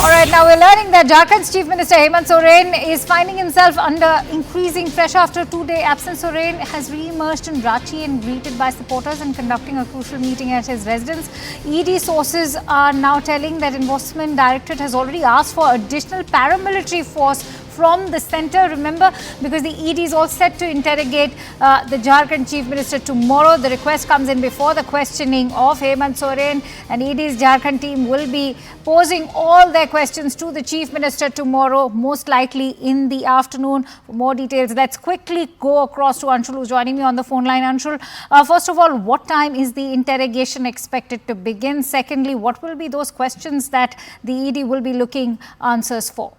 All right, now we're learning that Jharkhand's Chief Minister Hemant Soren is finding himself under increasing pressure after a two-day absence. Soren has re-emerged in Ranchi and greeted by supporters and conducting a crucial meeting at his residence. ED sources are now telling that Enforcement Directorate has already asked for additional paramilitary force from the centre. Remember, because the ED is all set to interrogate the Jharkhand Chief Minister tomorrow. The request comes in before the questioning of Hemant Soren, and ED's Jharkhand team will be posing all their questions to the Chief Minister tomorrow, most likely in the afternoon. For more details, let's quickly go across to Anshul, who's joining me on the phone line. Anshul, first of all, what time is the interrogation expected to begin? Secondly, what will be those questions that the ED will be looking answers for?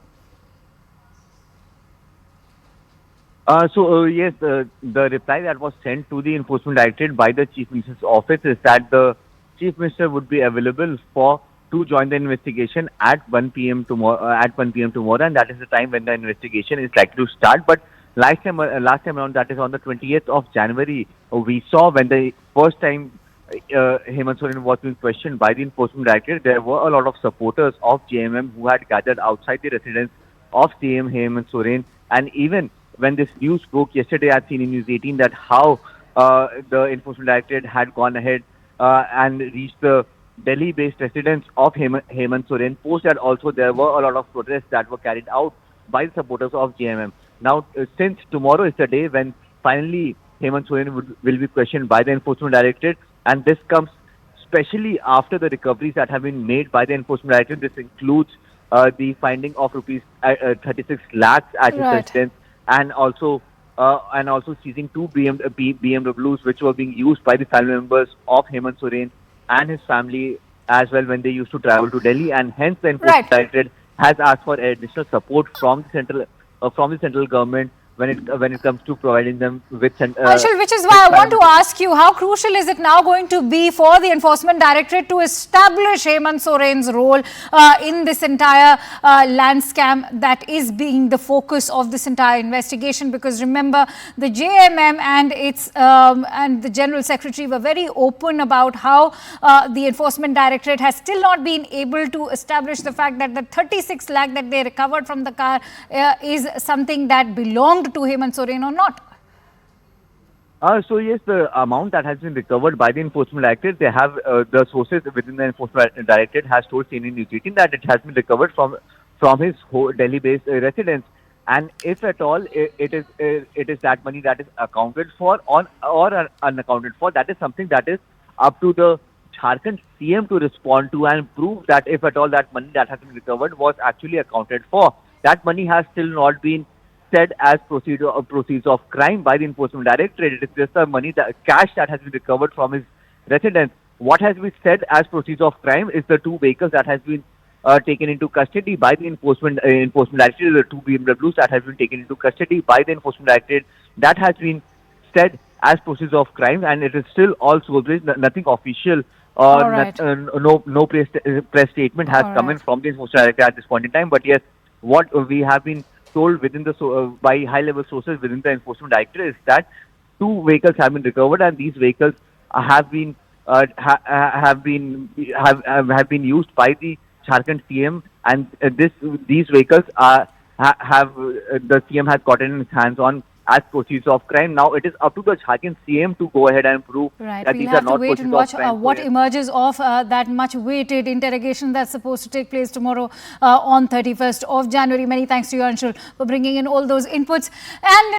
Yes, the reply that was sent to the Enforcement Directorate by the Chief Minister's office is that the Chief Minister would be available to join the investigation at 1 p.m. tomorrow. And that is the time when the investigation is likely to start. But last time around, that is on the 20th of January, we saw when the first time Hemant Soren was being questioned by the Enforcement Directorate, there were a lot of supporters of JMM who had gathered outside the residence of CM Hemant Soren, and even when this news broke yesterday, I've seen in News18 that how the Enforcement Directorate had gone ahead and reached the Delhi-based residence of Hemant Soren. Post that also there were a lot of protests that were carried out by the supporters of JMM. Now, since tomorrow is the day when finally Hemant Soren will be questioned by the Enforcement Directorate, and this comes especially after the recoveries that have been made by the Enforcement Directorate. This includes the finding of rupees 36 lakhs at his residence, and also seizing two BMWs which were being used by the family members of Hemant Soren and his family as well when they used to travel to Delhi, and hence the Enforcement Directorate has asked for additional support from the central government when it comes to providing them with Anshul, which is why I want to ask you, how crucial is it now going to be for the Enforcement Directorate to establish Hemant Soren's role in this entire land scam that is being the focus of this entire investigation? Because remember, the JMM and its and the General Secretary were very open about how the Enforcement Directorate has still not been able to establish the fact that the 36 lakh that they recovered from the car is something that belonged to Hemant Soren or not. So yes, the amount that has been recovered by the Enforcement Directorate, they have the sources within the Enforcement Directorate has told CNN News18 that it has been recovered from his Delhi-based residence, and if at all it is that money that is accounted for or unaccounted for, that is something that is up to the Jharkhand CM to respond to and prove that if at all that money that has been recovered was actually accounted for. That money has still not been said as proceeds of crime by the Enforcement Directorate. It is just the money, the cash that has been recovered from his residence. What has been said as proceeds of crime is the two vehicles that has been taken into custody by the Enforcement Directorate, the two BMWs that has been taken into custody by the Enforcement Directorate. That has been said as proceeds of crime, and it is still all sourced, nothing official. No press statement has come in from the Enforcement Directorate at this point in time. But yes, what we have been told within the by high-level sources within the Enforcement Directorate is that two vehicles have been recovered, and these vehicles have been used by the Jharkhand CM, and these vehicles have the CM has gotten in his hands on as proceeds of crime. Now it is up to the Jharkhand CM to go ahead and prove that these are not proceeds of crime. We'll have to wait and watch what emerges of that much-awaited interrogation that's supposed to take place tomorrow on 31st of January. Many thanks to you, Anshul, for bringing in all those inputs. And